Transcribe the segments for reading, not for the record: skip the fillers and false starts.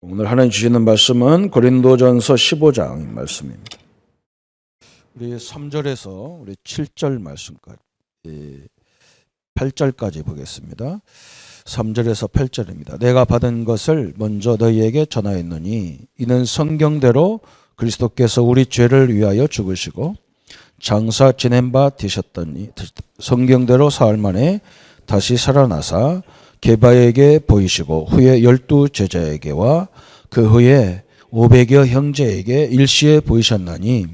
오늘 하나님 주시는 말씀은 고린도전서 15장 말씀입니다. 우리 3절에서 우리 7절 말씀까지 8절까지 보겠습니다. 3절에서 8절입니다. 내가 받은 것을 먼저 너희에게 전하였노니 이는 성경대로 그리스도께서 우리 죄를 위하여 죽으시고 장사 지낸 바 되셨더니 성경대로 사흘 만에 다시 살아나사 게바에게 보이시고 후에 12 제자에게와 그 후에 500여 형제에게 일시에 보이셨나니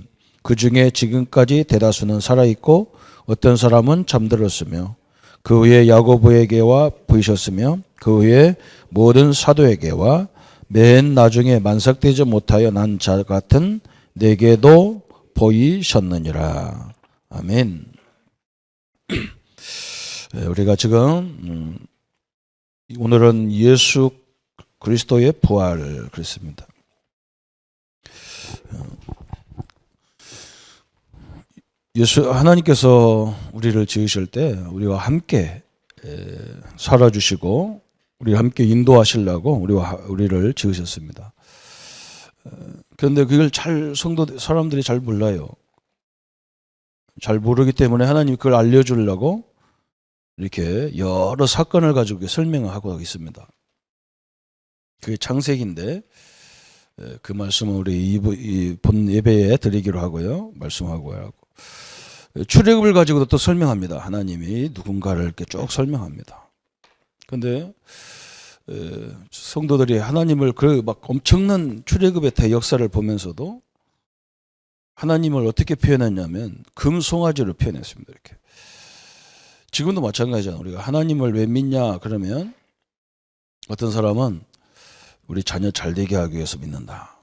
그 중에 지금까지 대다수는 살아있고 어떤 사람은 잠들었으며 그 후에 야고보에게와 보이셨으며 그 후에 모든 사도에게와 맨 나중에 만삭되지 못하여 난 자 같은 내게도 보이셨느니라. 아멘. 우리가 지금 오늘은 예수 그리스도의 부활을 그랬습니다. 하나님께서 우리를 지으실 때 우리와 함께 살아주시고 우리와 함께 인도하시려고 우리를 지으셨습니다. 그런데 그걸 사람들이 잘 몰라요. 잘 모르기 때문에 하나님이 그걸 알려주려고 이렇게 여러 사건을 가지고 설명하고 있습니다. 그게 창세기인데 그 말씀은 우리 본 예배에 드리기로 하고요. 말씀하고 출애굽을 가지고도 또 설명합니다. 하나님이 누군가를 이렇게 쭉 설명합니다. 그런데 성도들이 하나님을 막 엄청난 출애굽의 대역사를 보면서도 하나님을 어떻게 표현했냐면 금송아지로 표현했습니다. 이렇게. 지금도 마찬가지잖아요. 우리가 하나님을 왜 믿냐 그러면 어떤 사람은 우리 자녀 잘 되게 하기 위해서 믿는다.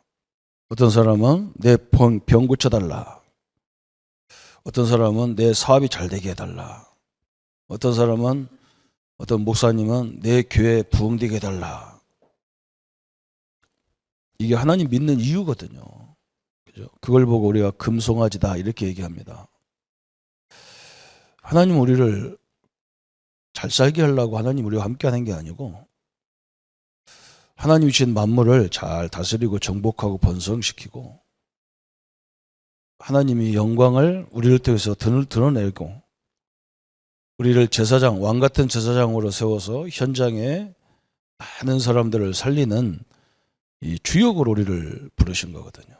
어떤 사람은 내 병 고쳐달라. 어떤 사람은 내 사업이 잘 되게 해달라. 어떤 사람은 어떤 목사님은 내 교회 부흥되게 해달라. 이게 하나님 믿는 이유거든요. 그죠? 그걸 보고 우리가 금송아지다 이렇게 얘기합니다. 하나님 우리를 잘 살게 하려고 하나님 우리와 함께 하는 게 아니고 하나님 주신 만물을 잘 다스리고 정복하고 번성시키고 하나님이 영광을 우리를 통해서 드러내고 우리를 제사장, 왕 같은 제사장으로 세워서 현장에 많은 사람들을 살리는 이 주역으로 우리를 부르신 거거든요.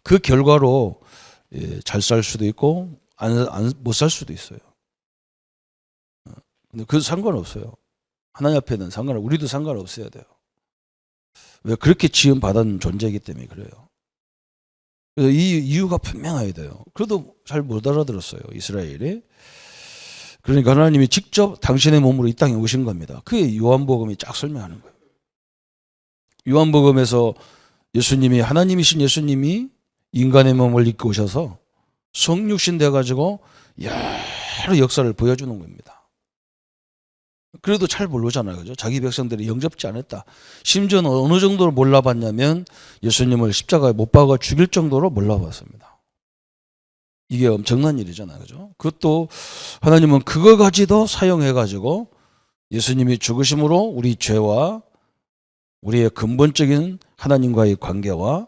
그 결과로 잘 살 수도 있고 못 살 수도 있어요. 근데 그 상관없어요. 하나님 앞에는 우리도 상관없어야 돼요. 왜 그렇게 지음 받은 존재이기 때문에 그래요. 그래서 이 이유가 분명해야 돼요. 그래도 잘 못 알아들었어요. 이스라엘이. 그러니까 하나님이 직접 당신의 몸으로 이 땅에 오신 겁니다. 그게 요한복음이 쫙 설명하는 거예요. 요한복음에서 예수님이 하나님이신 예수님이 인간의 몸을 입고 오셔서 성육신 돼가지고 여러 역사를 보여주는 겁니다. 그래도 잘 모르잖아요. 그죠? 자기 백성들이 영접지 않았다. 심지어는 어느 정도로 몰라봤냐면 예수님을 십자가에 못 박아 죽일 정도로 몰라봤습니다. 이게 엄청난 일이잖아요. 그죠? 그것도 하나님은 그거 가지도 사용해가지고 예수님이 죽으심으로 우리 죄와 우리의 근본적인 하나님과의 관계와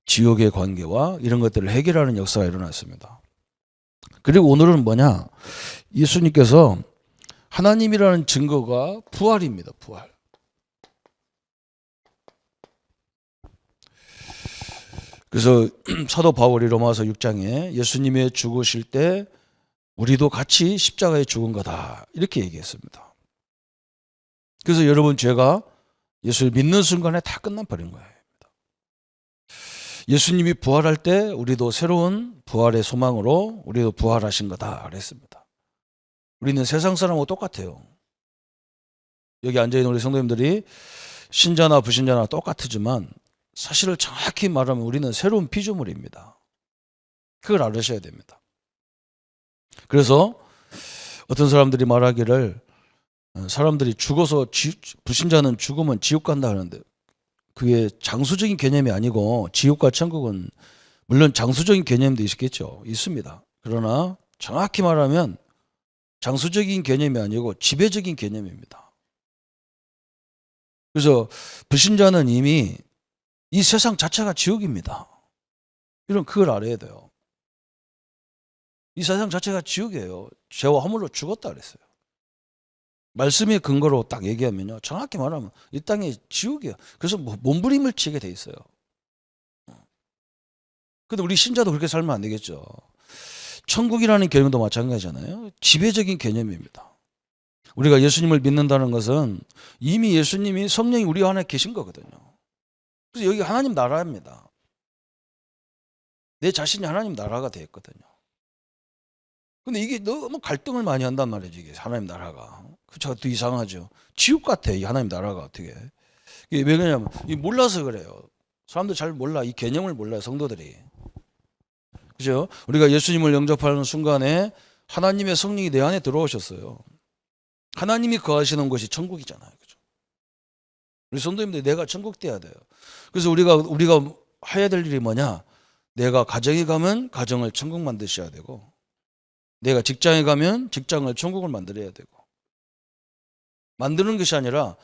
지옥의 관계와 이런 것들을 해결하는 역사가 일어났습니다. 그리고 오늘은 뭐냐? 예수님께서 하나님이라는 증거가 부활입니다. 부활. 그래서 사도 바울이 로마서 6장에 예수님의 죽으실 때 우리도 같이 십자가에 죽은 거다. 이렇게 얘기했습니다. 그래서 여러분 죄가 예수를 믿는 순간에 다 끝나버린 거예요. 예수님이 부활할 때 우리도 새로운 부활의 소망으로 우리도 부활하신 거다. 그랬습니다. 우리는 세상 사람하고 똑같아요. 여기 앉아있는 우리 성도님들이 신자나 불신자나 똑같지만 사실을 정확히 말하면 우리는 새로운 피조물입니다. 그걸 알으셔야 됩니다. 그래서 어떤 사람들이 말하기를 사람들이 죽어서 불신자는 죽으면 지옥 간다 하는데 그게 장수적인 개념이 아니고 지옥과 천국은 물론 장수적인 개념도 있겠죠. 있습니다. 그러나 정확히 말하면 장수적인 개념이 아니고 지배적인 개념입니다. 그래서 불신자는 이미 이 세상 자체가 지옥입니다. 이런 그걸 알아야 돼요. 이 세상 자체가 지옥이에요. 죄와 허물로 죽었다 그랬어요. 말씀의 근거로 딱 얘기하면요, 정확히 말하면 이 땅이 지옥이에요. 그래서 몸부림을 치게 돼 있어요. 근데 우리 신자도 그렇게 살면 안 되겠죠. 천국이라는 개념도 마찬가지잖아요. 지배적인 개념입니다. 우리가 예수님을 믿는다는 것은 이미 예수님이 성령이 우리 안에 계신 거거든요. 그래서 여기 하나님 나라입니다. 내 자신이 하나님 나라가 되었거든요. 근데 이게 너무 갈등을 많이 한단 말이죠. 이게 하나님 나라가. 그것도 이상하죠. 지옥 같아, 이 하나님 나라가 어떻게. 이게 왜 그러냐면 몰라서 그래요. 사람들 잘 몰라. 이 개념을 몰라요, 성도들이. 그죠? 우리가 예수님을 영접하는 순간에 하나님의 성령이 내 안에 들어오셨어요. 하나님이 거하시는 곳이 천국이잖아요. 그죠? 우리 성도님들 내가 천국 돼야 돼요. 그래서 우리가 해야 될 일이 뭐냐? 내가 가정에 가면 가정을 천국 만드셔야 되고, 내가 직장에 가면 직장을 천국을 만들어야 되고, 만드는 것이 아니라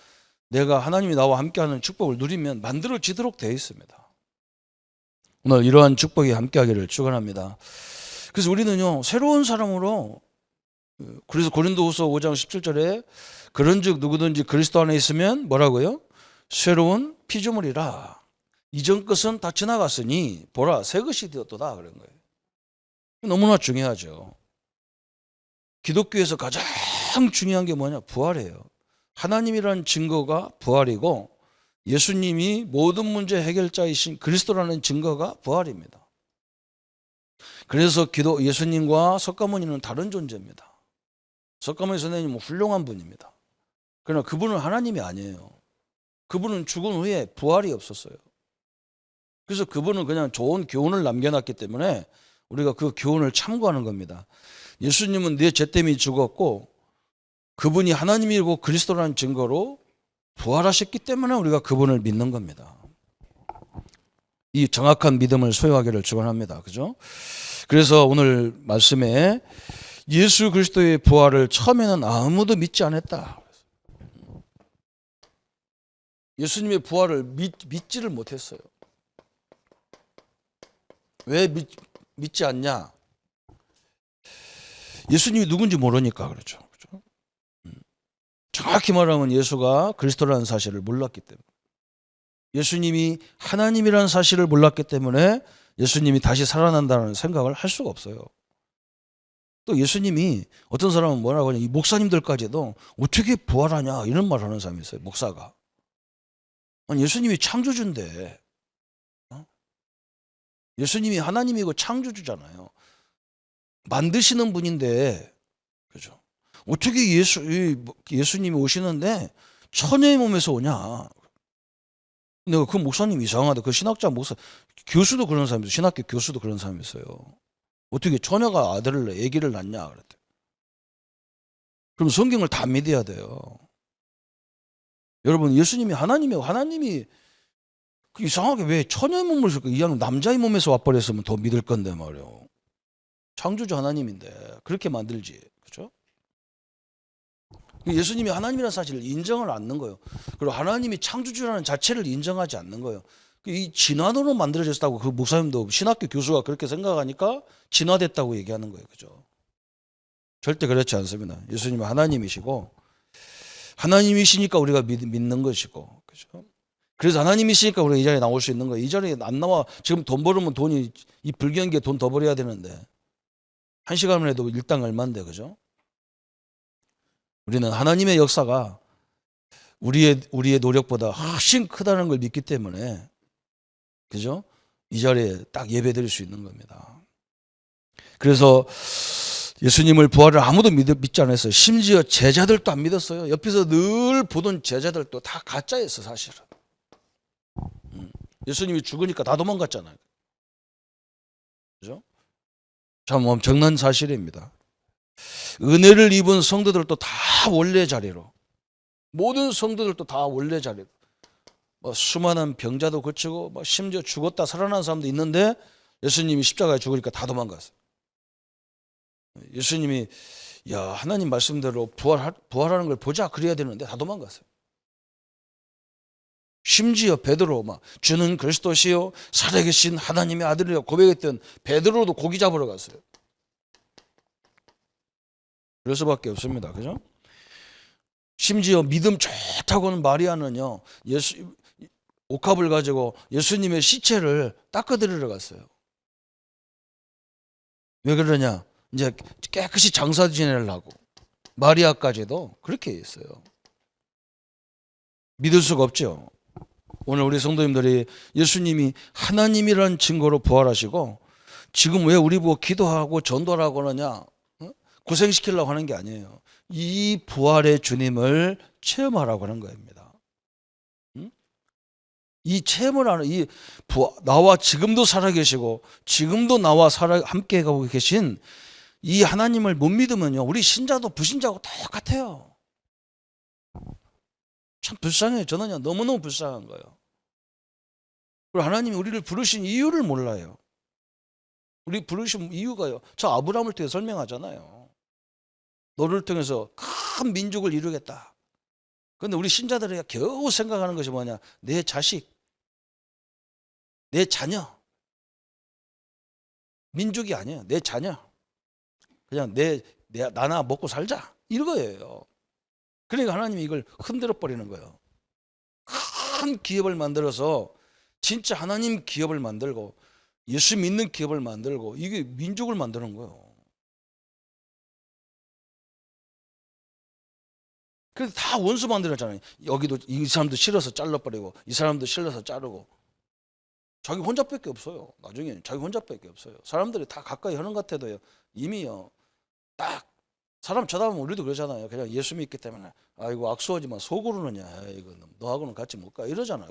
내가 하나님이 나와 함께하는 축복을 누리면 만들어지도록 되어 있습니다. 오늘 이러한 축복이 함께하기를 축원합니다. 그래서 우리는요, 새로운 사람으로, 그래서 고린도후서 5장 17절에 그런즉 누구든지 그리스도 안에 있으면 뭐라고요? 새로운 피조물이라. 이전 것은 다 지나갔으니 보라 새 것이 되었도다 그런 거예요. 너무나 중요하죠. 기독교에서 가장 중요한 게 뭐냐? 부활이에요. 하나님이라는 증거가 부활이고, 예수님이 모든 문제 해결자이신 그리스도라는 증거가 부활입니다. 그래서 예수님과 석가모니는 다른 존재입니다. 석가모니 선생님은 훌륭한 분입니다. 그러나 그분은 하나님이 아니에요. 그분은 죽은 후에 부활이 없었어요. 그래서 그분은 그냥 좋은 교훈을 남겨놨기 때문에 우리가 그 교훈을 참고하는 겁니다. 예수님은 내 죄 때문에 죽었고, 그분이 하나님이고 그리스도라는 증거로 부활하셨기 때문에 우리가 그분을 믿는 겁니다. 이 정확한 믿음을 소유하기를 축원합니다. 그죠? 그래서 오늘 말씀에 예수 그리스도의 부활을 처음에는 아무도 믿지 않았다. 예수님의 부활을 믿지를 못했어요. 왜 믿지 않냐? 예수님이 누군지 모르니까 그렇죠. 정확히 말하면 예수가 그리스도라는 사실을 몰랐기 때문에, 예수님이 하나님이라는 사실을 몰랐기 때문에 예수님이 다시 살아난다는 생각을 할 수가 없어요. 또 예수님이, 어떤 사람은 뭐라고 하냐, 이 목사님들까지도 어떻게 부활하냐 이런 말 하는 사람이 있어요. 목사가. 아니, 예수님이 창조주인데, 예수님이 하나님이고 창조주잖아요. 만드시는 분인데, 그죠? 어떻게 예수님이 오시는데 처녀의 몸에서 오냐? 내가 그 목사님 이상하다. 그 신학자 목사, 교수도 그런 사람이 있어요. 신학교 교수도 그런 사람이 있어요. 어떻게 처녀가 아기를 낳냐? 그랬대. 그럼 성경을 다 믿어야 돼요. 여러분, 예수님이 하나님이고, 하나님이 이상하게 왜 처녀의 몸을 쓸까? 이 양은 남자의 몸에서 와버렸으면 더 믿을 건데 말이에요. 창조주 하나님인데 그렇게 만들지, 그렇죠? 예수님이 하나님이라는 사실을 인정을 않는 거예요. 그리고 하나님이 창조주라는 자체를 인정하지 않는 거예요. 이 진화론으로 만들어졌다고 그 목사님도, 신학교 교수가 그렇게 생각하니까 진화됐다고 얘기하는 거예요. 그죠? 절대 그렇지 않습니다. 예수님은 하나님이시고, 하나님이시니까 우리가 믿는 것이고, 그죠? 그래서 하나님이시니까 우리가 이 자리에 나올 수 있는 거예요. 이 자리에 안 나와, 지금 돈 벌으면 이 불경기에 돈 더 벌어야 되는데, 1시간만 해도 일당 얼마인데, 그죠? 우리는 하나님의 역사가 우리의 노력보다 훨씬 크다는 걸 믿기 때문에, 그죠? 이 자리에 딱 예배 드릴 수 있는 겁니다. 그래서 예수님을 부활을 아무도 믿지 않았어요. 심지어 제자들도 안 믿었어요. 옆에서 늘 보던 제자들도 다 가짜였어, 사실은. 예수님이 죽으니까 다 도망갔잖아요. 그죠? 참 엄청난 사실입니다. 은혜를 입은 성도들도 다 원래 자리로, 모든 성도들도 다 원래 자리로, 수많은 병자도 고치고 심지어 죽었다 살아난 사람도 있는데 예수님이 십자가에 죽으니까 다 도망갔어요. 예수님이 하나님 말씀대로 부활하는 걸 보자 그래야 되는데 다 도망갔어요. 심지어 베드로 막 주는 그리스도시요 살아계신 하나님의 아들이라 고백했던 베드로도 고기 잡으러 갔어요. 그럴 수밖에 없습니다. 그죠? 심지어 믿음 좋다고는 마리아는요, 옥합을 가지고 예수님의 시체를 닦아드리러 갔어요. 왜 그러냐? 이제 깨끗이 장사 지내려고. 마리아까지도 그렇게 했어요. 믿을 수가 없죠. 오늘 우리 성도님들이 예수님이 하나님이라는 증거로 부활하시고 지금 왜 우리 보고 기도하고 전도하라고 하느냐? 고생시키려고 하는 게 아니에요. 이 부활의 주님을 체험하라고 하는 겁니다. 이 체험을 하는 나와 지금도 살아계시고 지금도 나와 함께 가고 계신 이 하나님을 못 믿으면요, 우리 신자도 불신자하고 똑같아요. 참 불쌍해요. 저는요, 너무너무 불쌍한 거예요. 그리고 하나님이 우리를 부르신 이유를 몰라요. 우리 부르신 이유가요, 저 아브라함을 통해 설명하잖아요. 너를 통해서 큰 민족을 이루겠다. 그런데 우리 신자들이 겨우 생각하는 것이 뭐냐? 내 자식, 내 자녀. 민족이 아니에요. 내 자녀. 그냥 나나 먹고 살자. 이거예요. 그러니까 하나님이 이걸 흔들어 버리는 거예요. 큰 기업을 만들어서 진짜 하나님 기업을 만들고 예수 믿는 기업을 만들고 이게 민족을 만드는 거예요. 그래서 다 원수 만들었잖아요. 여기도 이 사람도 싫어서 잘라버리고 이 사람도 싫어서 자르고 자기 혼자밖에 없어요. 나중에 자기 혼자밖에 없어요. 사람들이 다 가까이 하는 것 같아도요, 이미요 딱 사람 쳐다보면 우리도 그러잖아요. 그냥 예수 믿기 때문에 아이고 악수하지만 속으로는 야 이거 너하고는 같이 못 가 이러잖아요.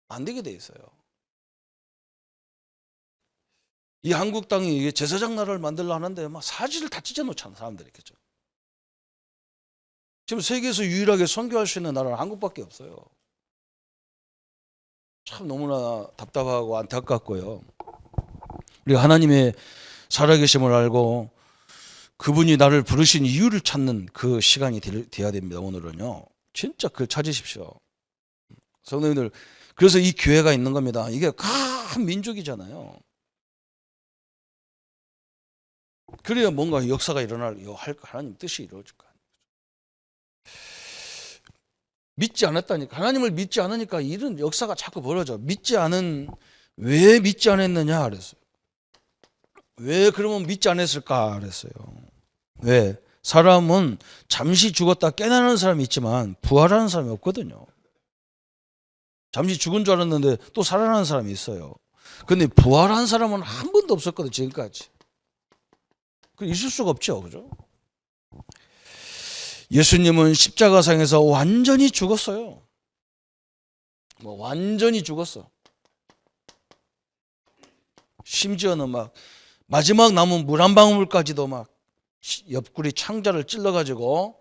안 되게 돼 있어요. 이 한국 땅이 제사장 나라를 만들려 하는데 막 사지를 다 찢어놓잖아 사람들이. 그죠? 지금 세계에서 유일하게 선교할 수 있는 나라는 한국밖에 없어요. 참 너무나 답답하고 안타깝고요. 우리가 하나님의 살아계심을 알고 그분이 나를 부르신 이유를 찾는 그 시간이 돼야 됩니다. 오늘은요, 진짜 그걸 찾으십시오. 성도님들, 그래서 이 교회가 있는 겁니다. 이게 큰 민족이잖아요. 그래야 뭔가 역사가 하나님 뜻이 이루어질 거예요. 믿지 않았다니까. 하나님을 믿지 않으니까 이런 역사가 자꾸 벌어져. 왜 믿지 않았느냐 그랬어요. 왜 그러면 믿지 않았을까 그랬어요. 왜? 사람은 잠시 죽었다 깨어나는 사람이 있지만 부활하는 사람이 없거든요. 잠시 죽은 줄 알았는데 또 살아나는 사람이 있어요. 근데 부활한 사람은 한 번도 없었거든요, 지금까지. 있을 수가 없죠, 그죠? 예수님은 십자가상에서 완전히 죽었어요. 완전히 죽었어. 심지어는 막 마지막 남은 물 한 방울까지도 막 옆구리 창자를 찔러가지고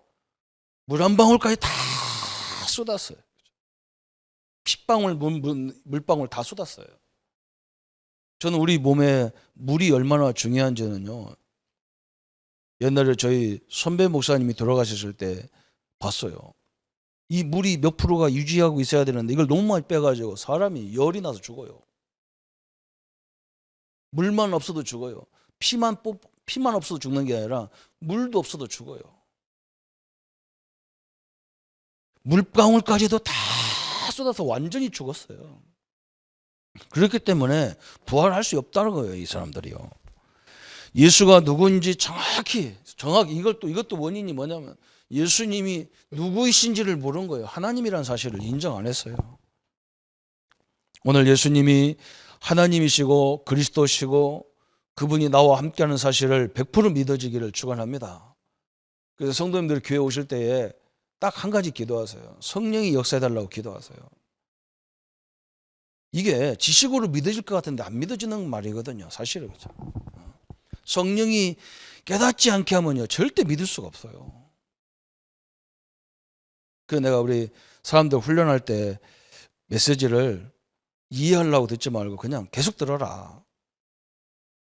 물 한 방울까지 다 쏟았어요. 핏방울, 물방울 다 쏟았어요. 저는 우리 몸에 물이 얼마나 중요한지는요, 옛날에 저희 선배 목사님이 돌아가셨을 때 봤어요. 이 물이 몇 프로가 유지하고 있어야 되는데 이걸 너무 많이 빼가지고 사람이 열이 나서 죽어요. 물만 없어도 죽어요. 피만 없어도 죽는 게 아니라 물도 없어도 죽어요. 물방울까지도 다 쏟아서 완전히 죽었어요. 그렇기 때문에 부활할 수 없다는 거예요, 이 사람들이요. 예수가 누구인지 정확히 이것도 원인이 뭐냐면 예수님이 누구이신지를 모르는 거예요. 하나님이라는 사실을 인정 안 했어요. 오늘 예수님이 하나님이시고 그리스도시고 그분이 나와 함께하는 사실을 100% 믿어지기를 축원합니다. 그래서 성도님들 교회 오실 때에 딱 한 가지 기도하세요. 성령이 역사해달라고 기도하세요. 이게 지식으로 믿어질 것 같은데 안 믿어지는 말이거든요. 사실은 그렇죠. 성령이 깨닫지 않게 하면요, 절대 믿을 수가 없어요. 내가 우리 사람들 훈련할 때 메시지를 이해하려고 듣지 말고 그냥 계속 들어라.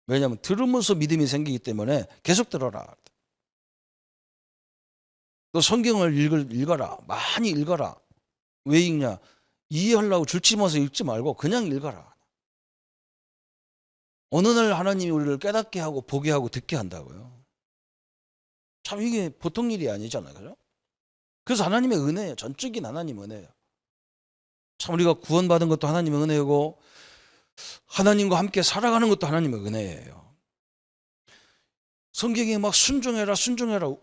왜냐하면 들으면서 믿음이 생기기 때문에 계속 들어라. 또 성경을 읽어라. 많이 읽어라. 왜 읽냐? 이해하려고 줄치면서 읽지 말고 그냥 읽어라. 어느 날 하나님이 우리를 깨닫게 하고 보게 하고 듣게 한다고요. 참 이게 보통 일이 아니잖아요. 그죠? 그래서 하나님의 은혜예요. 전적인 하나님 은혜예요. 참 우리가 구원받은 것도 하나님의 은혜고 하나님과 함께 살아가는 것도 하나님의 은혜예요. 성경에 막 순종해라 순종해라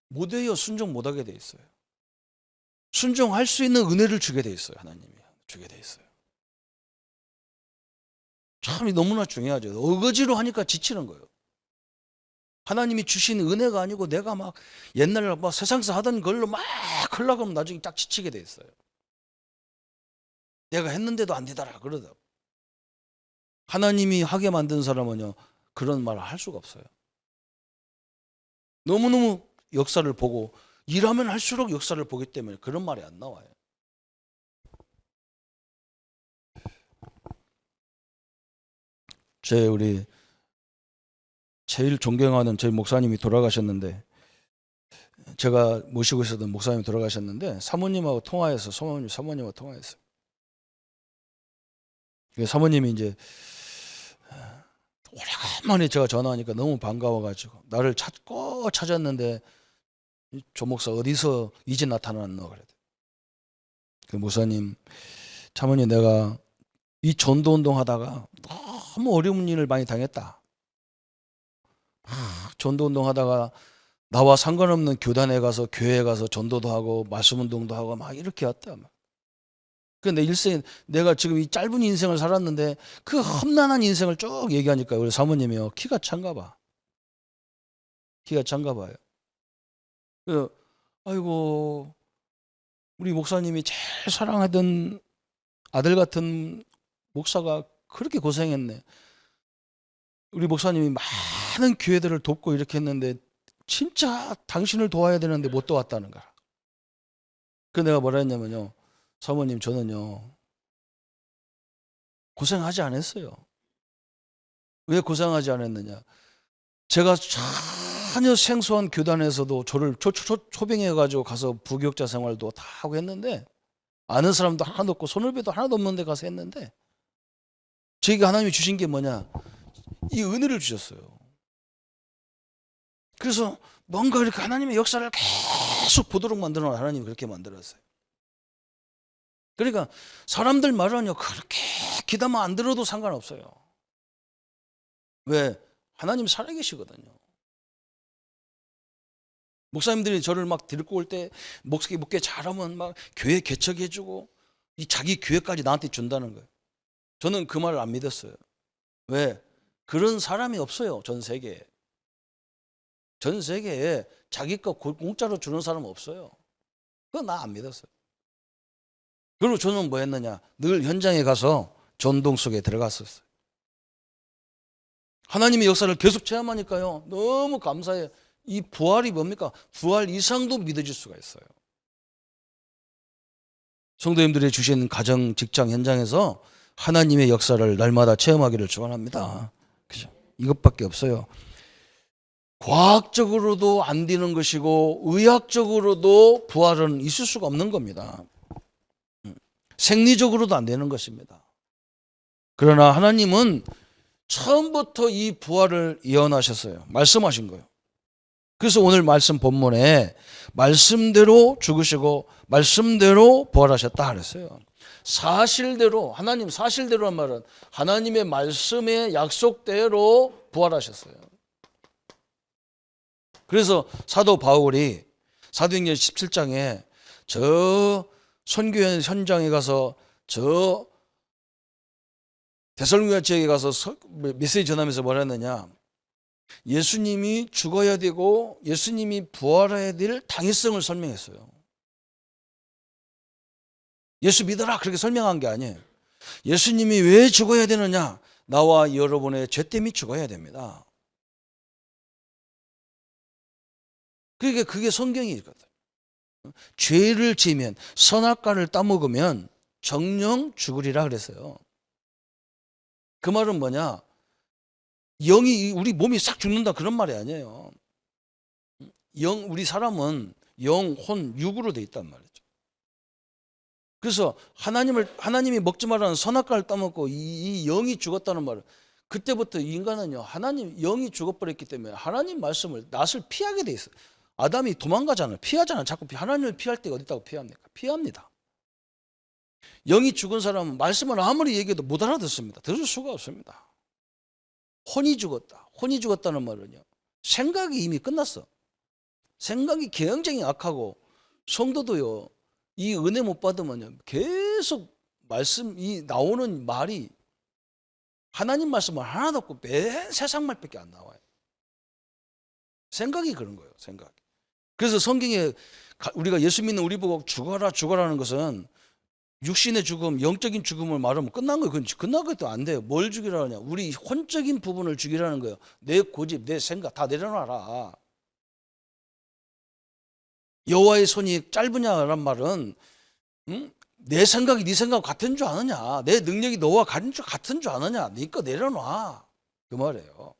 못해요. 순종 못하게 돼 있어요. 순종할 수 있는 은혜를 주게 돼 있어요. 하나님이 주게 돼 있어요. 참 너무나 중요하죠. 어거지로 하니까 지치는 거예요. 하나님이 주신 은혜가 아니고 내가 막 옛날에 막 세상에서 하던 걸로 막 하려고 하면 나중에 딱 지치게 돼 있어요. 내가 했는데도 안 되더라 그러다. 하나님이 하게 만든 사람은요 그런 말을 할 수가 없어요. 너무너무 역사를 보고 일하면 할수록 역사를 보기 때문에 그런 말이 안 나와요. 우리 제일 존경하는 저희 목사님이 돌아가셨는데 제가 모시고 있었던 목사님이 돌아가셨는데 사모님하고 통화해서 사모님하고 통화했어요. 사모님이 이제 오래간만에 제가 전화하니까 너무 반가워가지고 나를 찾았는데 조 목사 어디서 이제 나타났노 그래. 그 목사님 사모님 내가 이 전도운동 하다가 너무 어려운 일을 많이 당했다. 전도운동 하다가 나와 상관없는 교단에 가서 교회에 가서 전도도 하고 말씀운동도 하고 막 이렇게 왔다. 내 일생 내가 지금 이 짧은 인생을 살았는데 그 험난한 인생을 쭉 얘기하니까 우리 사모님이요 키가 찬가 봐. 키가 찬가 봐요. 아이고 우리 목사님이 제일 사랑하던 아들 같은 목사가 그렇게 고생했네. 우리 목사님이 많은 교회들을 돕고 이렇게 했는데 진짜 당신을 도와야 되는데 못 도왔다는 거야. 그래서 내가 뭐라 했냐면요. 사모님 저는요 고생하지 않았어요. 왜 고생하지 않았느냐. 제가 전혀 생소한 교단에서도 저를 초빙해가지고 가서 부교육자 생활도 다 하고 했는데 아는 사람도 하나도 없고 손을배도 하나도 없는 데 가서 했는데 저에게 하나님이 주신 게 뭐냐. 이 은혜를 주셨어요. 그래서 뭔가 이렇게 하나님의 역사를 계속 보도록 만들어 하나님이 그렇게 만들었어요. 그러니까 사람들 말은요 그렇게 기도만 안 들어도 상관없어요. 왜? 하나님 살아계시거든요. 목사님들이 저를 막 데리고 올 때 목회 잘하면 막 교회 개척해주고 이 자기 교회까지 나한테 준다는 거예요. 저는 그 말을 안 믿었어요. 왜? 그런 사람이 없어요. 전 세계에. 전 세계에 자기 거 공짜로 주는 사람은 없어요. 그거 나 안 믿었어요. 그리고 저는 뭐 했느냐. 늘 현장에 가서 전동 속에 들어갔었어요. 하나님의 역사를 계속 체험하니까요. 너무 감사해요. 이 부활이 뭡니까? 부활 이상도 믿어질 수가 있어요. 성도님들이 주신 가정, 직장 현장에서 하나님의 역사를 날마다 체험하기를 축원합니다. 그죠? 이것밖에 없어요. 과학적으로도 안 되는 것이고 의학적으로도 부활은 있을 수가 없는 겁니다. 생리적으로도 안 되는 것입니다. 그러나 하나님은 처음부터 이 부활을 예언하셨어요. 말씀하신 거예요. 그래서 오늘 말씀 본문에 말씀대로 죽으시고 말씀대로 부활하셨다 그랬어요. 사실대로, 하나님 사실대로란 말은 하나님의 말씀의 약속대로 부활하셨어요. 그래서 사도 바울이 사도행전 17장에 저 선교 현장에 가서 저 데살로니가 지역에 가서 메시지 전하면서 뭐라 했느냐. 예수님이 죽어야 되고 예수님이 부활해야 될 당위성을 설명했어요. 예수 믿어라 그렇게 설명한 게 아니에요. 예수님이 왜 죽어야 되느냐. 나와 여러분의 죄 때문에 죽어야 됩니다. 그러니까 그게 성경이거든. 죄를 지으면 선악과를 따먹으면 정령 죽으리라 그랬어요. 그 말은 뭐냐? 영이 우리 몸이 싹 죽는다 그런 말이 아니에요. 우리 사람은 영, 혼, 육으로 돼 있단 말이죠. 그래서 하나님이 먹지 말라는 선악과를 따먹고 이 영이 죽었다는 말은, 그때부터 인간은요, 하나님 영이 죽어버렸기 때문에 하나님 말씀을, 낯을 피하게 돼 있어요. 아담이 도망가잖아요. 피하잖아요. 자꾸 하나님을 피할 때가 어디 있다고 피합니까? 피합니다. 영이 죽은 사람은 말씀을 아무리 얘기해도 못 알아듣습니다. 들을 수가 없습니다. 혼이 죽었다. 혼이 죽었다는 말은요, 생각이 이미 끝났어. 생각이 굉장히 악하고, 성도도요, 이 은혜 못 받으면요, 계속 이 나오는 말이 하나님 말씀은 하나도 없고 맨 세상 말밖에 안 나와요. 생각이 그런 거예요. 생각이. 그래서 성경에 우리가 예수 믿는 우리 보고 죽어라 죽어라는 것은 육신의 죽음, 영적인 죽음을 말하면 끝난 거예요. 그건 끝나고도 안 돼요. 뭘 죽이라느냐? 우리 혼적인 부분을 죽이라는 거예요. 내 고집, 내 생각 다 내려놔라. 여호와의 손이 짧으냐란 말은, 내 생각이 네 생각 같은 줄 아느냐? 내 능력이 너와 같은 줄 아느냐? 네 거 내려놔. 그 말이에요.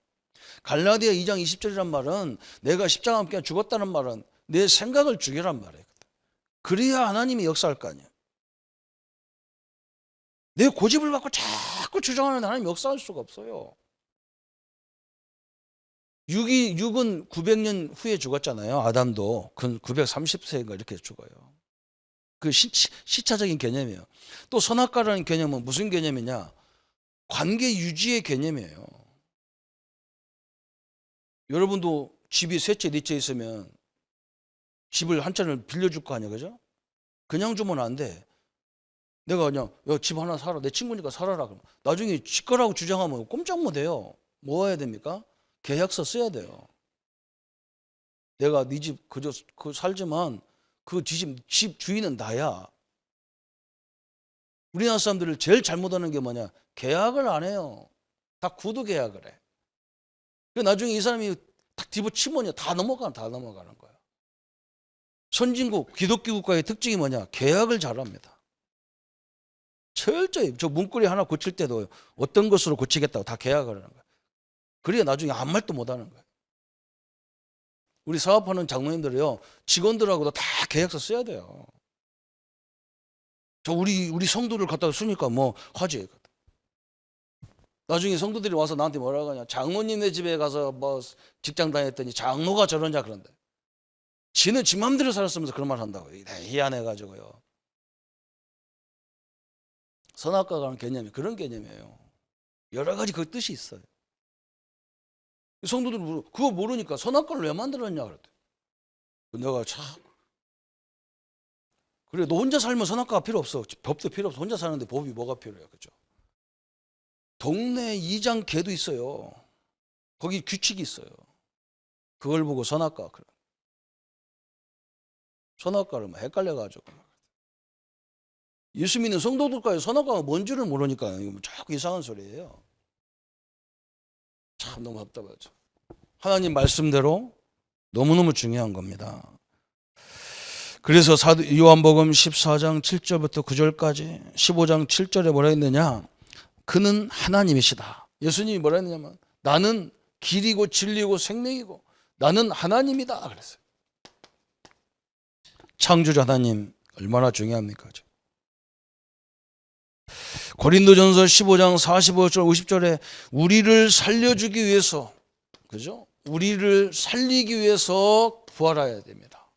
갈라디아 2장 20절이란 말은, 내가 십자가 함께 죽었다는 말은 내 생각을 죽이란 말이에요. 그래야 하나님이 역사할 거 아니에요. 내 고집을 갖고 자꾸 주장하는 하나님 역사할 수가 없어요. 6은 900년 후에 죽었잖아요. 아담도 930세인가 이렇게 죽어요. 그 시차적인 개념이에요. 또 선악과라는 개념은 무슨 개념이냐? 관계 유지의 개념이에요. 여러분도 집이 세 채, 네 채 있으면 집을 한 채를 빌려줄 거 아니에요, 그죠? 그냥 주면 안 돼. 내가 그냥 집 하나 사라, 내 친구니까 살아라 그러면 나중에 집 거라고 주장하면 꼼짝 못 해요. 뭐 해야 됩니까? 계약서 써야 돼요. 내가 네 집 그저 살지만 그 집 주인은 나야. 우리나라 사람들을 제일 잘못하는 게 뭐냐? 계약을 안 해요. 다 구두 계약을 해. 나중에 이 사람이 딱 뒤집어치면 다 넘어가는 거야. 선진국, 기독교 국가의 특징이 뭐냐? 계약을 잘합니다. 철저히 저 문고리 하나 고칠 때도 어떤 것으로 고치겠다고 다 계약을 하는 거야. 그래야 나중에 아무 말도 못 하는 거야. 우리 사업하는 장로님들이요, 직원들하고도 다 계약서 써야 돼요. 저 우리 성도를 갖다가 쓰니까 뭐 하지. 나중에 성도들이 와서 나한테 뭐라고 하냐? 장로님네 집에 가서 뭐 직장 다녔더니 장로가 저러냐 그런데. 지는 지 맘대로 살았으면서 그런 말 한다고. 희한해가지고요. 선악과라는 개념이 그런 개념이에요. 여러 가지 그 뜻이 있어요. 성도들 그거 모르니까 선악과를 왜 만들었냐 그랬대. 내가 참, 그래 너 혼자 살면 선악과가 필요 없어. 법도 필요 없어. 혼자 사는데 법이 뭐가 필요해요, 그죠? 동네 이장 개도 있어요. 거기 규칙이 있어요. 그걸 보고 선악과를 막 헷갈려가지고. 예수 믿는 성도들까지 선악과가 뭔 줄을 모르니까 자꾸 이상한 소리예요. 참 너무 답답하죠. 하나님 말씀대로 너무너무 중요한 겁니다. 그래서 요한복음 14장 7절부터 9절까지 15장 7절에 뭐라 했느냐? 그는 하나님이시다. 예수님이 뭐라 했느냐면, 나는 길이고 진리고 생명이고 나는 하나님이다 그랬어요. 창조주 하나님 얼마나 중요합니까? 고린도전서 15장 45절 50절에 우리를 살려주기 위해서, 그죠? 우리를 살리기 위해서 부활해야 됩니다.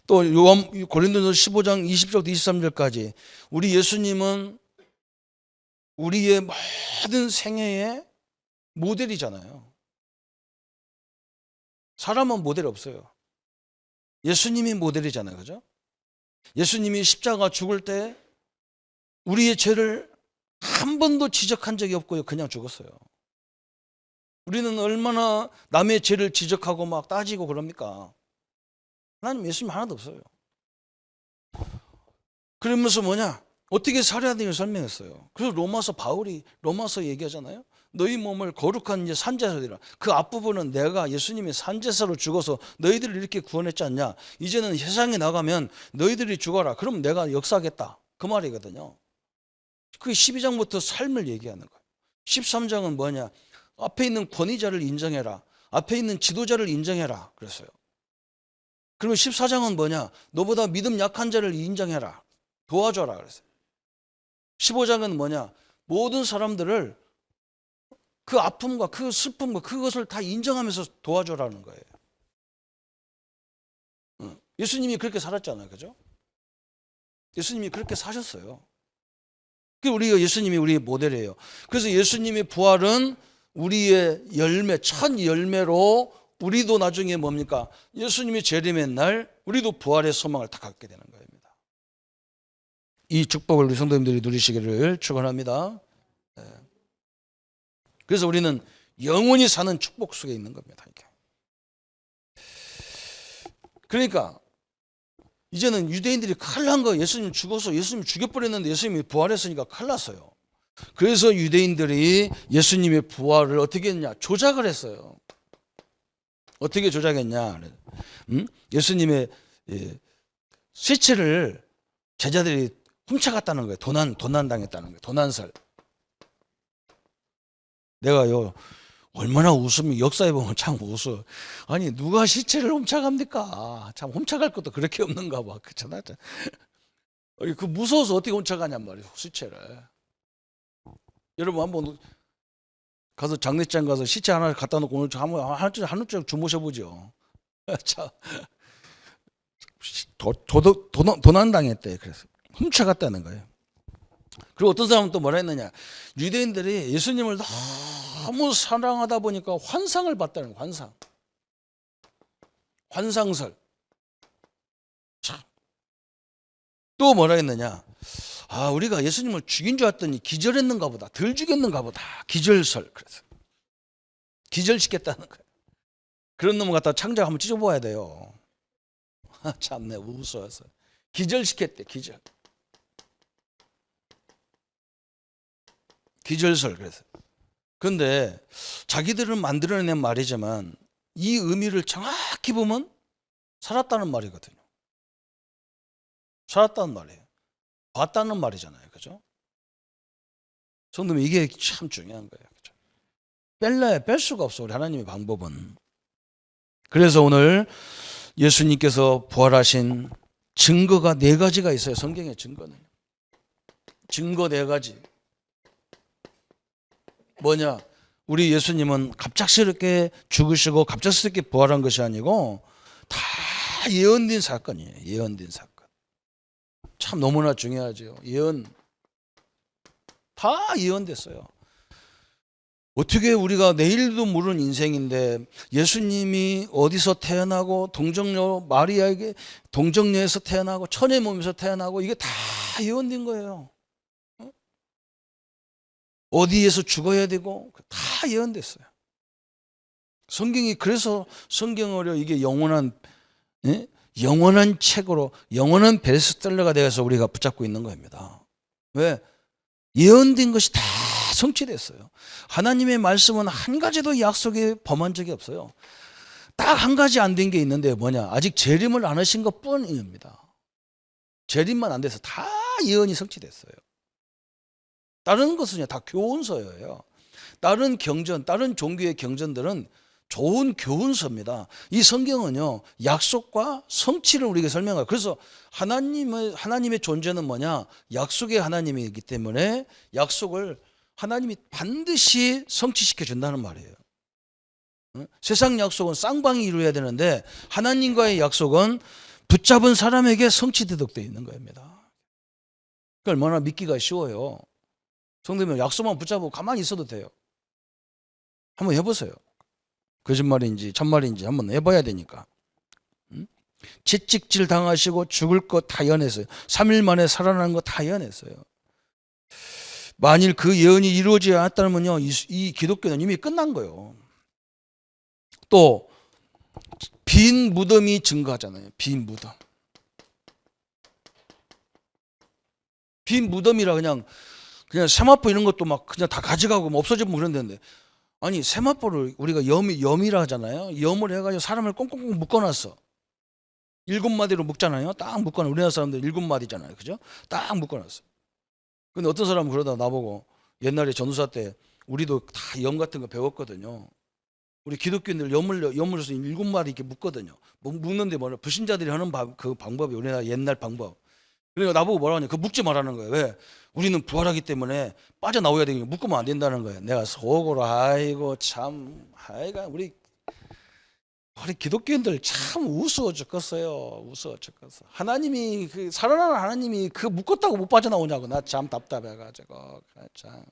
또 고린도전서 15장 20절부터 23절까지 우리 예수님은 우리의 모든 생애의 모델이잖아요. 사람은 모델 없어요. 예수님이 모델이잖아요, 그죠? 예수님이 십자가 죽을 때 우리의 죄를 한 번도 지적한 적이 없고요. 그냥 죽었어요. 우리는 얼마나 남의 죄를 지적하고 막 따지고 그럽니까? 하나님 예수님 하나도 없어요. 그러면서 뭐냐? 어떻게 살아야 되는지 설명했어요. 그래서 바울이 로마서 얘기하잖아요. 너희 몸을 거룩한 이제 산제사로 드리라. 그 앞부분은 내가 예수님이 산제사로 죽어서 너희들을 이렇게 구원했지 않냐. 이제는 세상에 나가면 너희들이 죽어라. 그럼 내가 역사하겠다. 그 말이거든요. 그 12장부터 삶을 얘기하는 거예요. 13장은 뭐냐? 앞에 있는 권위자를 인정해라. 앞에 있는 지도자를 인정해라. 그랬어요. 그러면 14장은 뭐냐? 너보다 믿음 약한 자를 인정해라. 도와줘라 그랬어요. 15장은 뭐냐? 모든 사람들을 그 아픔과 그 슬픔과 그것을 다 인정하면서 도와줘라는 거예요. 예수님이 그렇게 살았잖아요. 그죠? 예수님이 그렇게 사셨어요. 우리가 예수님이 우리의 모델이에요. 그래서 예수님의 부활은 우리의 열매, 첫 열매로 우리도 나중에 뭡니까? 예수님이 재림의 날 우리도 부활의 소망을 다 갖게 되는 겁니다. 이 축복을 우리 성도님들이 누리시기를 축원합니다. 그래서 우리는 영원히 사는 축복 속에 있는 겁니다. 이렇게. 그러니까 이제는 유대인들이 큰일 난 거예요. 예수님 죽어서 예수님 죽여버렸는데 예수님이 부활했으니까 큰일 났어요. 그래서 유대인들이 예수님의 부활을 어떻게 했냐? 조작을 했어요. 어떻게 조작했냐? 예수님의 시체를 제자들이 훔쳐갔다는 거예요. 도난당했다는 거예요. 도난설. 내가요 얼마나 웃으면 역사에 보면 참 웃어. 아니 누가 시체를 훔쳐갑니까? 참 훔쳐갈 것도 그렇게 없는가 봐. 그렇잖아. 그 무서워서 어떻게 훔쳐가냔 말이에요. 시체를. 여러분 한번 가서 장례장 가서 시체 하나 갖다 놓고 오늘 한쪽 주무셔보죠. 자, 도난당했대. 그래서 훔쳐갔다는 거예요. 그리고 어떤 사람은 또 뭐라 했느냐? 유대인들이 예수님을 너무 사랑하다 보니까 환상을 봤다는 거예요. 환상설. 자, 또 뭐라 했느냐? 우리가 예수님을 죽인 줄 알았더니 기절했는가 보다. 덜 죽였는가 보다. 기절설. 그래서 기절시켰다는 거예요. 그런 놈을 갖다 창작 한번 찢어보아야 돼요. 참네, 무서워서. 기절시켰대. 기절설. 그래서. 그런데 자기들은 만들어낸 말이지만 이 의미를 정확히 보면 살았다는 말이거든요. 살았다는 말이에요. 봤다는 말이잖아요. 그죠? 성도님 이게 참 중요한 거예요. 그죠? 뺄 수가 없어. 우리 하나님의 방법은. 그래서 오늘 예수님께서 부활하신 증거가 4가지가 있어요. 성경의 증거는. 증거 4가지. 뭐냐? 우리 예수님은 갑작스럽게 죽으시고 갑작스럽게 부활한 것이 아니고 다 예언된 사건이에요. 예언된 사건. 참 너무나 중요하죠. 다 예언됐어요. 어떻게 우리가 내일도 모르는 인생인데 예수님이 어디서 태어나고 동정녀 마리아에게 동정녀에서 태어나고 천의 몸에서 태어나고 이게 다 예언된 거예요. 어디에서 죽어야 되고 다 예언됐어요. 성경이 그래서 성경으로 이게 영원한 책으로 영원한 베스트셀러가 되어서 우리가 붙잡고 있는 겁니다. 왜? 예언된 것이 다 성취됐어요. 하나님의 말씀은 한 가지도 약속에 범한 적이 없어요. 딱 한 가지 안 된 게 있는데 뭐냐? 아직 재림을 안 하신 것 뿐입니다. 재림만 안 돼서 다 예언이 성취됐어요. 다른 것은 다 교훈서예요. 다른 종교의 경전들은 좋은 교훈서입니다. 이 성경은요, 약속과 성취를 우리에게 설명해요. 그래서 하나님의 존재는 뭐냐? 약속의 하나님이기 때문에 약속을 하나님이 반드시 성취시켜 준다는 말이에요. 세상 약속은 쌍방이 이루어야 되는데 하나님과의 약속은 붙잡은 사람에게 성취되도록 되어 있는 겁니다. 얼마나 믿기가 쉬워요. 성도님 약속만 붙잡고 가만히 있어도 돼요. 한번 해보세요. 거짓말인지 참말인지 한번 해봐야 되니까. 채찍질 당하시고 죽을 것 다 예언했어요. 3일 만에 살아나는 거 다 예언했어요. 만일 그 예언이 이루어지지 않았다면요, 이 기독교는 이미 끝난 거예요. 또 빈 무덤이 증거하잖아요. 빈 무덤. 빈 무덤이라 그냥 세마포 이런 것도 막 그냥 다 가져가고 뭐 없어지면 그런다는데, 아니 세마포를 우리가 염이라 하잖아요. 염을 해가지고 사람을 꽁꽁꽁 묶어놨어. 7마디로 묶잖아요. 딱 묶어놔. 우리나라 사람들 7마디잖아요. 그죠? 딱 묶어놨어. 근데 어떤 사람은 그러다 나보고 옛날에 전도사 때 우리도 다 염 같은 거 배웠거든요. 우리 기독교인들 여물에서 7마디 이렇게 묶거든요. 묶는데 뭐냐? 불신자들이 하는 그 방법이 우리나라 옛날 방법. 그러니까 나보고 뭐라 하냐? 그 묶지 말라는 거예요. 왜? 우리는 부활하기 때문에 빠져나와야 되니까 묶으면 안 된다는 거예요. 내가 속으로 아이고 참 하여간 우리 기독교인들 참 우스워 죽겠어요. 우스워 죽겠어. 하나님이 그 살아나는 하나님이 그 묶었다고 못 빠져나오냐고. 나 참 답답해가지고 참.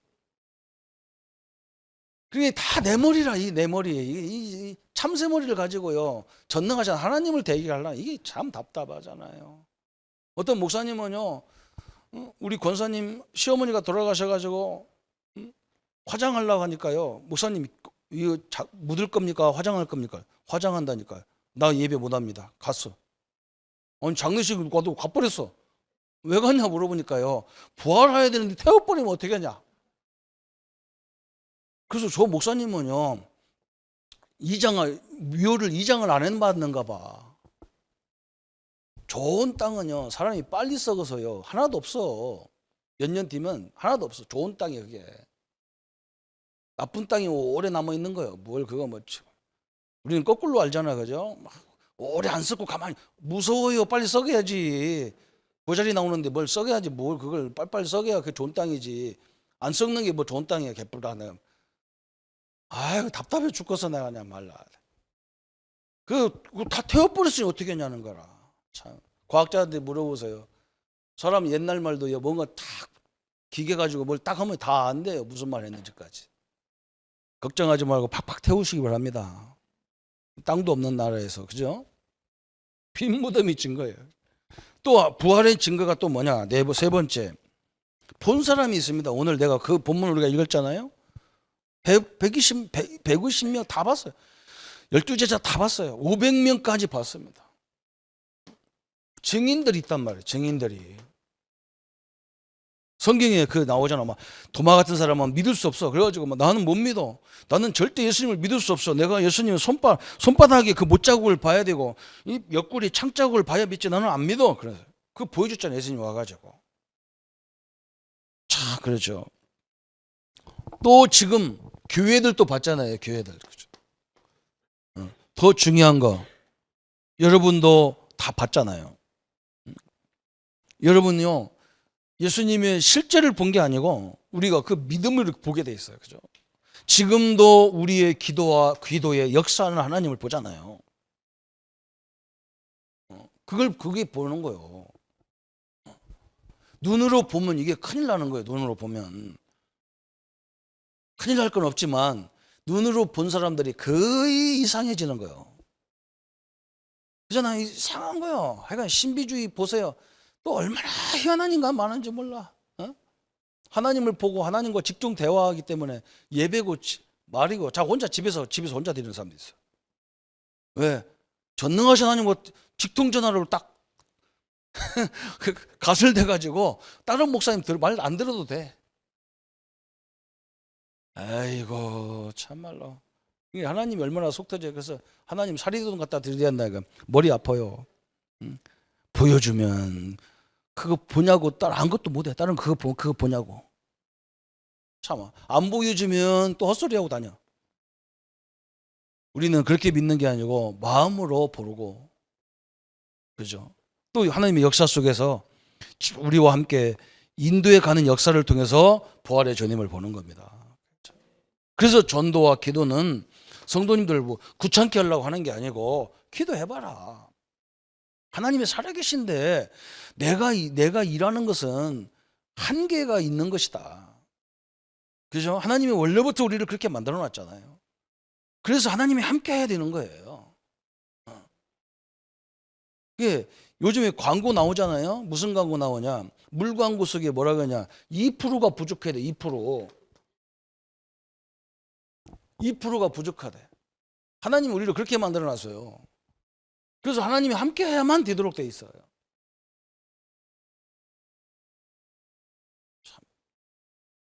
그게 다 내 머리라. 내 머리 이 참새 머리를 가지고요 전능하신 하나님을 대기하려 이게 참 답답하잖아요. 어떤 목사님은요 우리 권사님 시어머니가 돌아가셔가지고 화장하려고 하니까요 목사님 이거 묻을 겁니까 화장할 겁니까? 화장한다니까요. 나 예배 못합니다. 갔어. 아니 장례식 가도 가버렸어. 왜 갔냐 물어보니까요 부활해야 되는데 태워버리면 어떻게 하냐. 그래서 저 목사님은요 묘를 이장을 안 해봤는가 봐. 좋은 땅은요 사람이 빨리 썩어서요 하나도 없어. 몇 년 뒤면 하나도 없어. 좋은 땅이 그게. 나쁜 땅이 오래 남아 있는 거예요. 뭘 그거 뭐 우리는 거꾸로 알잖아, 그죠? 막 오래 안 썩고 가만히 무서워요. 빨리 썩어야지. 보자리 나오는데 뭘 썩어야지. 뭘 그걸 빨리빨리 썩어야 그게 좋은 땅이지. 안 썩는 게 뭐 좋은 땅이야 개뿔다. 아유 답답해 죽겠어 내가 그냥 말라. 그거 다 태워버렸으니 어떻게 하냐는 거라. 참 과학자한테 물어보세요. 사람 옛날 말도요 뭔가 딱 기계 가지고 뭘 딱 하면 다 안 돼요. 무슨 말 했는지까지. 걱정하지 말고 팍팍 태우시기 바랍니다. 땅도 없는 나라에서 그죠? 빈 무덤이 증거예요. 또 부활의 증거가 또 뭐냐? 세 번째 본 사람이 있습니다. 오늘 내가 그 본문을 우리가 읽었잖아요. 150명 다 봤어요. 12제자 다 봤어요. 500명까지 봤습니다. 증인들이 있단 말이에요. 증인들이. 성경에 그 나오잖아. 막 도마 같은 사람은 믿을 수 없어. 그래가지고 막 나는 못 믿어. 나는 절대 예수님을 믿을 수 없어. 내가 예수님 손바닥에 그 못자국을 봐야 되고 이 옆구리 창자국을 봐야 믿지. 나는 안 믿어. 그래서 그 보여줬잖아. 예수님 와가지고. 자, 그렇죠. 또 지금 교회들도 봤잖아요. 교회들. 그렇죠. 더 중요한 거 여러분도 다 봤잖아요. 여러분요. 예수님의 실제를 본 게 아니고 우리가 그 믿음을 보게 돼 있어요. 그죠? 지금도 우리의 기도와 기도에 역사하는 하나님을 보잖아요. 그게 보는 거예요. 눈으로 보면 이게 큰일 나는 거예요. 눈으로 보면. 큰일 날 건 없지만 눈으로 본 사람들이 거의 이상해지는 거예요. 그잖아요. 이상한 거예요. 하여간 신비주의 보세요. 또 얼마나 희한한 인간 많은지 몰라. 하나님을 보고 하나님과 직중 대화하기 때문에 예배고 말이고 자 혼자 집에서 혼자 드리는 사람도 있어요. 왜? 전능하신 하나님과 직통전화로 딱 갓을 대가지고 다른 목사님 말 안 들어도 돼. 아이고 참말로 이게 하나님이 얼마나 속 터져요. 그래서 하나님 사리돈 갖다 드려야 한다. 머리 아파요. 보여주면 그거 보냐고 다른 아무것도 못해. 다른 그거 보냐고. 참아. 안 보여주면 또 헛소리하고 다녀. 우리는 그렇게 믿는 게 아니고 마음으로 보고 그죠? 또 하나님의 역사 속에서 우리와 함께 인도에 가는 역사를 통해서 부활의 주님을 보는 겁니다. 그래서 전도와 기도는 성도님들 뭐 귀찮게 하려고 하는 게 아니고 기도해봐라. 하나님이 살아계신데 내가 일하는 것은 한계가 있는 것이다. 그죠? 하나님이 원래부터 우리를 그렇게 만들어 놨잖아요. 그래서 하나님이 함께 해야 되는 거예요. 이게 요즘에 광고 나오잖아요. 무슨 광고 나오냐? 물 광고 속에 뭐라 그러냐? 2%가 부족해야 돼. 2%. 2%가 부족하대. 하나님이 우리를 그렇게 만들어 놨어요. 그래서 하나님이 함께 해야만 되도록 돼 있어요. 참.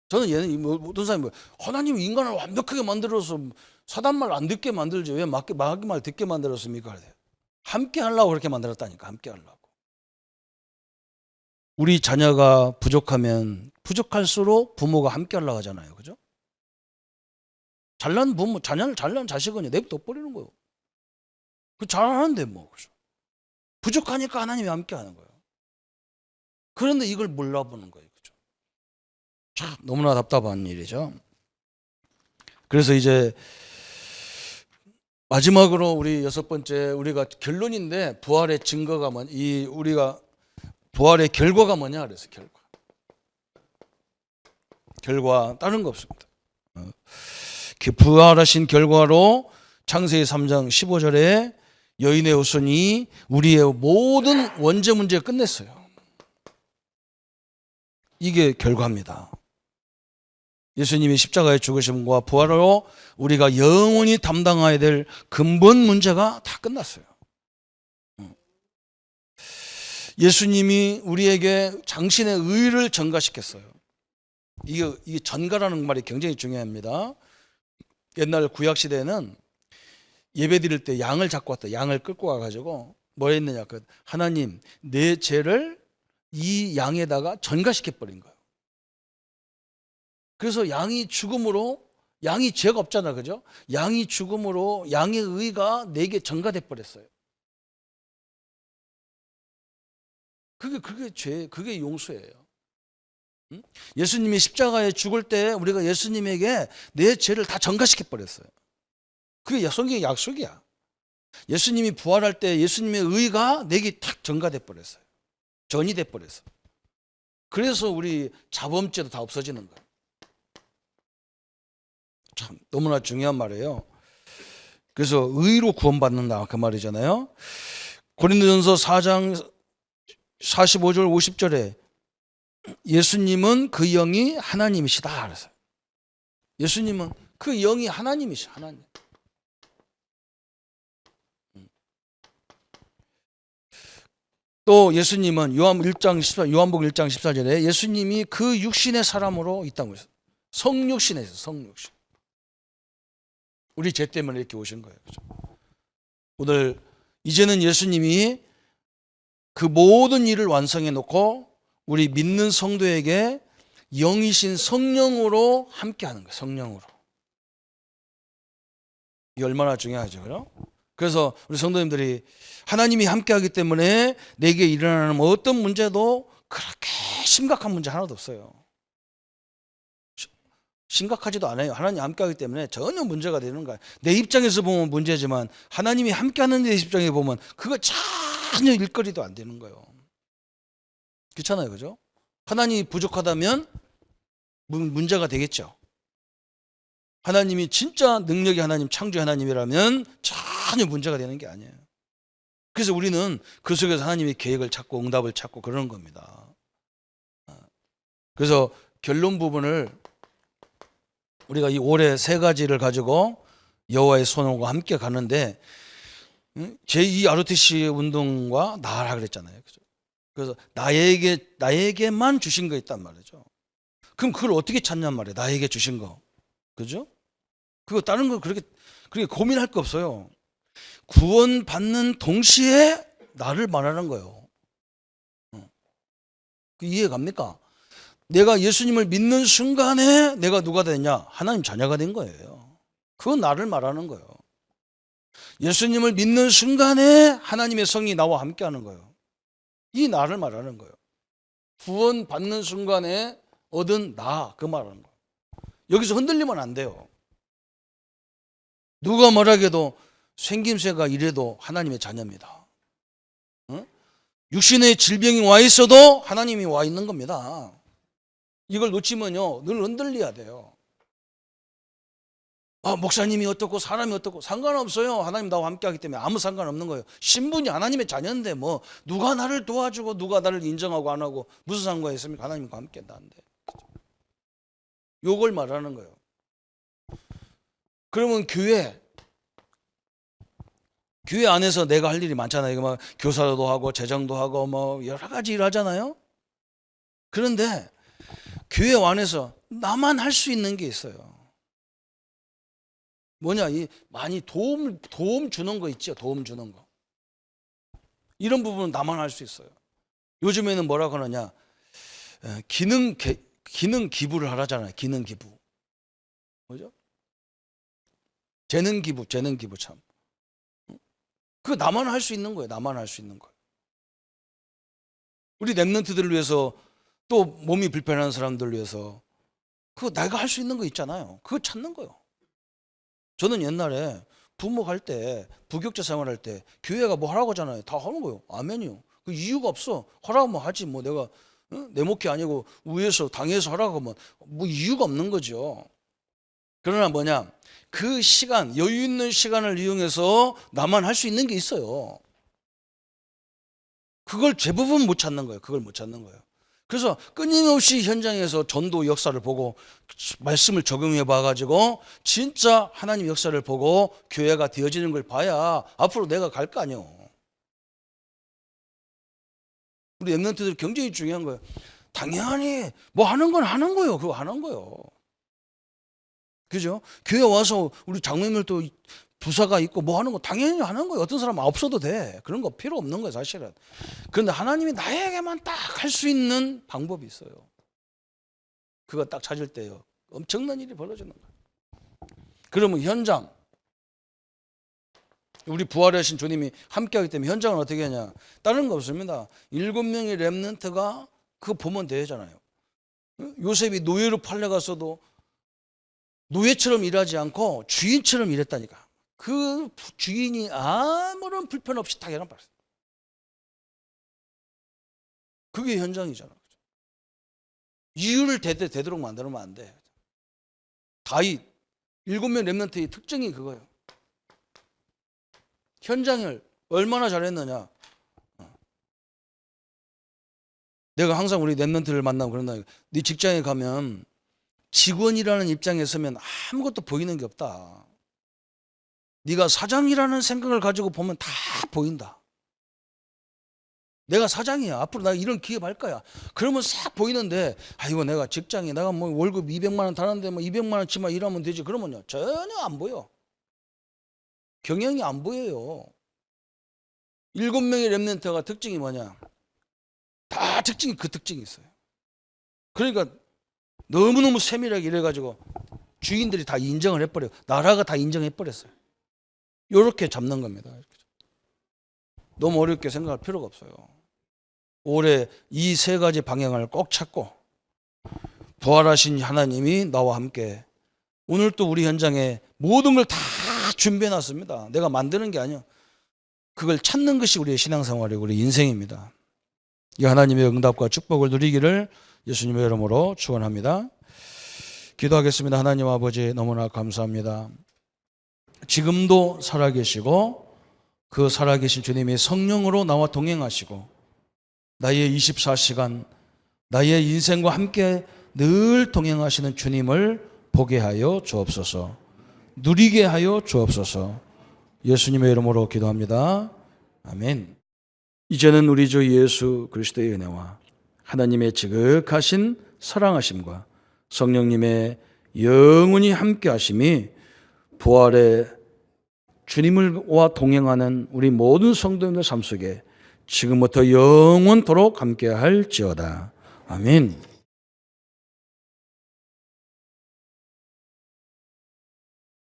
저는 얘는 어떤 사람이 하나님이 인간을 완벽하게 만들어서 사단 말 안 듣게 만들지 왜 마귀 말 듣게 만들었습니까? 함께 하려고 그렇게 만들었다니까. 함께 하려고. 우리 자녀가 부족하면 부족할수록 부모가 함께 하려고 하잖아요. 그죠? 잘난 부모, 잘난 자식은 내버려 버리는 거예요. 그 잘하는데 뭐. 부족하니까 하나님이 함께 하는 거예요. 그런데 이걸 몰라보는 거예요. 그죠? 참, 너무나 답답한 일이죠. 그래서 이제 마지막으로 우리 여섯 번째, 우리가 결론인데 부활의 증거가 우리가 부활의 결과가 뭐냐 그래서 결과 다른 거 없습니다. 부활하신 결과로 창세기 3장 15절에 여인의 후손이 우리의 모든 원죄 문제를 끝냈어요. 이게 결과입니다. 예수님이 십자가의 죽으심과 부활로 우리가 영원히 담당해야 될 근본 문제가 다 끝났어요. 예수님이 우리에게 당신의 의를 전가시켰어요. 이게 전가라는 말이 굉장히 중요합니다. 옛날 구약 시대에는 예배 드릴 때 양을 잡고 왔다. 양을 끌고 와가지고 뭐 했느냐? 하나님, 내 죄를 이 양에다가 전가시켜 버린 거예요. 그래서 양이 죽음으로, 양이 죄가 없잖아, 그죠? 양이 죽음으로 양의 의가 내게 전가돼 버렸어요. 그게 용서예요. 응? 예수님이 십자가에 죽을 때 우리가 예수님에게 내 죄를 다 전가시켜 버렸어요. 그게 성경의 약속이야. 예수님이 부활할 때 예수님의 의가 내게 탁 전가돼 버렸어요. 전이 돼 버렸어. 그래서 우리 자범죄도 다 없어지는 거예요. 참 너무나 중요한 말이에요. 그래서 의로 구원받는다 그 말이잖아요. 고린도전서 4장 45절 50절에 예수님은 그 영이 하나님이시다 그래서 예수님은 그 영이 하나님이시 하나님. 또 예수님은 요한복음 1장 14절에 예수님이 그 육신의 사람으로 이 땅에 오셨어요. 성육신에서 성육신. 우리 죄 때문에 이렇게 오신 거예요. 그렇죠? 오늘 이제는 예수님이 그 모든 일을 완성해 놓고 우리 믿는 성도에게 영이신 성령으로 함께 하는 거예요. 성령으로. 이게 얼마나 중요하죠. 그죠? 그래서 우리 성도님들이 하나님이 함께 하기 때문에 내게 일어나는 어떤 문제도 그렇게 심각한 문제 하나도 없어요. 심각하지도 않아요. 하나님 함께 하기 때문에 전혀 문제가 되는 거예요. 내 입장에서 보면 문제지만 하나님이 함께 하는 내 입장에 보면 그거 전혀 일거리도 안 되는 거예요. 그렇잖아요. 그죠? 하나님이 부족하다면 문제가 되겠죠. 하나님이 진짜 능력의 하나님, 창조의 하나님이라면 전혀 문제가 되는 게 아니에요. 그래서 우리는 그 속에서 하나님의 계획을 찾고 응답을 찾고 그러는 겁니다. 그래서 결론 부분을 우리가 이 올해 세 가지를 가지고 여호와의 손과 함께 가는데 제2 ROTC 운동과 나라 그랬잖아요. 그래서 나에게만 주신 거 있단 말이죠. 그럼 그걸 어떻게 찾냔 말이에요. 나에게 주신 거. 그죠? 그거 다른 거 그렇게 고민할 거 없어요. 구원받는 동시에 나를 말하는 거예요. 이해 갑니까? 내가 예수님을 믿는 순간에 내가 누가 됐냐? 하나님 자녀가 된 거예요. 그건 나를 말하는 거예요. 예수님을 믿는 순간에 하나님의 성이 나와 함께 하는 거예요. 이 나를 말하는 거예요. 구원받는 순간에 얻은 나, 그 말하는 거예요. 여기서 흔들리면 안 돼요. 누가 뭐라해도 생김새가 이래도 하나님의 자녀입니다. 응? 육신의 질병이 와 있어도 하나님이 와 있는 겁니다. 이걸 놓치면요 늘 흔들려야 돼요. 목사님이 어떻고 사람이 어떻고 상관없어요. 하나님 나와 함께 하기 때문에 아무 상관없는 거예요. 신분이 하나님의 자녀인데 뭐 누가 나를 도와주고 누가 나를 인정하고 안 하고 무슨 상관이 있습니까? 하나님과 함께 한다는데. 요걸 말하는 거예요. 그러면 교회 안에서 내가 할 일이 많잖아요. 이거 막 교사도 하고 재정도 하고 뭐 여러 가지 일 하잖아요. 그런데 교회 안에서 나만 할 수 있는 게 있어요. 뭐냐, 많이 도움 주는 거 있죠. 도움 주는 거. 이런 부분은 나만 할 수 있어요. 요즘에는 뭐라고 하느냐, 기능 기부를 하라잖아요. 기능 기부. 뭐죠? 재능 기부 참. 그거 나만 할 수 있는 거예요. 나만 할 수 있는 거예요. 우리 렘넌트들을 위해서, 또 몸이 불편한 사람들을 위해서, 그거 내가 할 수 있는 거 있잖아요. 그거 찾는 거예요. 저는 옛날에 부목 할 때, 부격자 생활할 때 교회가 뭐 하라고 하잖아요. 다 하는 거예요. 아멘이요. 그 이유가 없어. 하라고 하지. 뭐 내가 내 목이 아니고 위에서 당에서 하라고 하면 뭐 이유가 없는 거죠. 그러나 뭐냐, 그 시간, 여유 있는 시간을 이용해서 나만 할 수 있는 게 있어요. 그걸 대부분 못 찾는 거예요. 그걸 못 찾는 거예요. 그래서 끊임없이 현장에서 전도 역사를 보고 말씀을 적용해 봐가지고 진짜 하나님 역사를 보고 교회가 되어지는 걸 봐야 앞으로 내가 갈 거 아니에요. 우리 렘넌트들 굉장히 중요한 거예요. 당연히 뭐 하는 건 하는 거예요. 그거 하는 거예요. 그죠? 교회 와서 우리 장로님들도 부사가 있고 뭐 하는 거 당연히 하는 거예요. 어떤 사람은 없어도 돼. 그런 거 필요 없는 거예요, 사실은. 그런데 하나님이 나에게만 딱 할 수 있는 방법이 있어요. 그거 딱 찾을 때요, 엄청난 일이 벌어지는 거예요. 그러면 현장, 우리 부활하신 주님이 함께하기 때문에 현장은 어떻게 하냐? 다른 거 없습니다. 7명의 렘넌트가 그거 보면 되잖아요. 요셉이 노예로 팔려갔어도 노예처럼 일하지 않고 주인처럼 일했다니까. 그 주인이 아무런 불편 없이 다 해놔버렸어요. 그게 현장이잖아. 이유를 되도록 만들면 안 돼. 다윗 7명 렘넌트의 특징이 그거예요. 현장을 얼마나 잘했느냐. 내가 항상 우리 렘넌트를 만나면 그런다. 네 직장에 가면 직원이라는 입장에 서면 아무것도 보이는 게 없다. 네가 사장이라는 생각을 가지고 보면 다 보인다. 내가 사장이야. 앞으로 나 이런 기업 할 거야. 그러면 싹 보이는데, 이거 내가 직장에 내가 뭐 월급 200만 원 타는데 뭐 200만 원치만 일하면 되지. 그러면요, 전혀 안 보여. 경영이 안 보여요. 7명의 렘넌트가 특징이 뭐냐? 다 특징이 그 특징이 있어요. 그러니까 너무너무 세밀하게 이래가지고 주인들이 다 인정을 해버려요. 나라가 다 인정해버렸어요. 이렇게 잡는 겁니다. 너무 어렵게 생각할 필요가 없어요. 올해 이 3가지 방향을 꼭 찾고, 부활하신 하나님이 나와 함께 오늘 또 우리 현장에 모든 걸 다 준비해 놨습니다. 내가 만드는 게 아니야. 그걸 찾는 것이 우리의 신앙생활이고 우리 인생입니다. 이 하나님의 응답과 축복을 누리기를 예수님의 이름으로 축원합니다. 기도하겠습니다. 하나님 아버지, 너무나 감사합니다. 지금도 살아계시고 그 살아계신 주님이 성령으로 나와 동행하시고 나의 24시간 나의 인생과 함께 늘 동행하시는 주님을 보게 하여 주옵소서. 누리게 하여 주옵소서. 예수님의 이름으로 기도합니다. 아멘. 이제는 우리 주 예수 그리스도의 은혜와 하나님의 지극하신 사랑하심과 성령님의 영원히 함께 하심이 부활의 주님과 동행하는 우리 모든 성도님들 삶 속에 지금부터 영원토록 함께 할지어다. 아멘.